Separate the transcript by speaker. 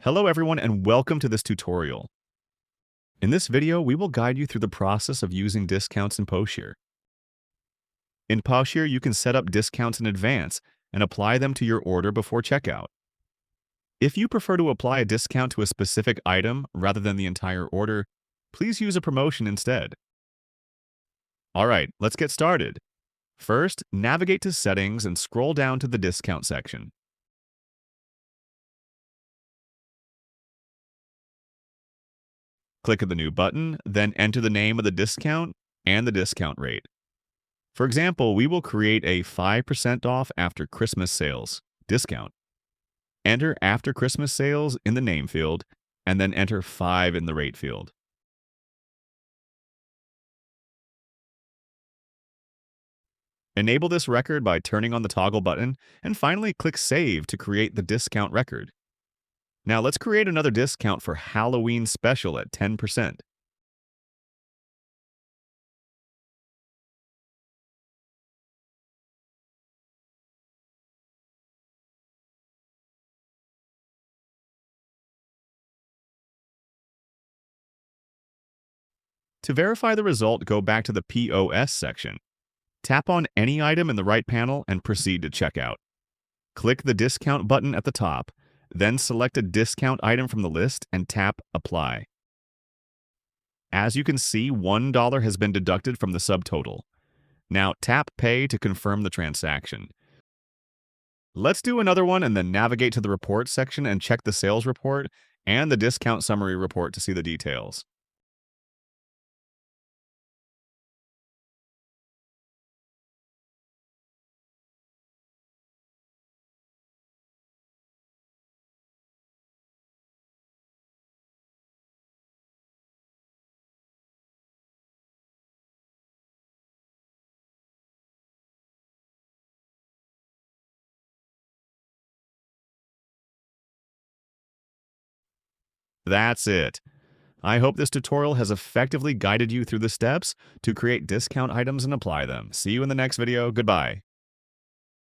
Speaker 1: Hello everyone and welcome to this tutorial. In this video, we will guide you through the process of using discounts in Poshier. In Poshier, you can set up discounts in advance and apply them to your order before checkout. If you prefer to apply a discount to a specific item rather than the entire order, please use a promotion instead. Alright, let's get started. First, navigate to Settings and scroll down to the Discount section. Click the New button, then enter the name of the discount and the discount rate. For example, we will create a 5% off after Christmas sales discount. Enter after Christmas sales in the name field, and then enter 5 in the rate field. Enable this record by turning on the toggle button, and finally click Save to create the discount record. Now let's create another discount for Halloween special at 10%. To verify the result, go back to the POS section. Tap on any item in the right panel and proceed to checkout. Click the discount button at the top, then select a discount item from the list and tap Apply. As you can see, $1 has been deducted from the subtotal. Now tap Pay to confirm the transaction. Let's do another one and then navigate to the Report section and check the sales report and the discount summary report to see the details. That's it. I hope this tutorial has effectively guided you through the steps to create discount items and apply them. See you in the next video. Goodbye.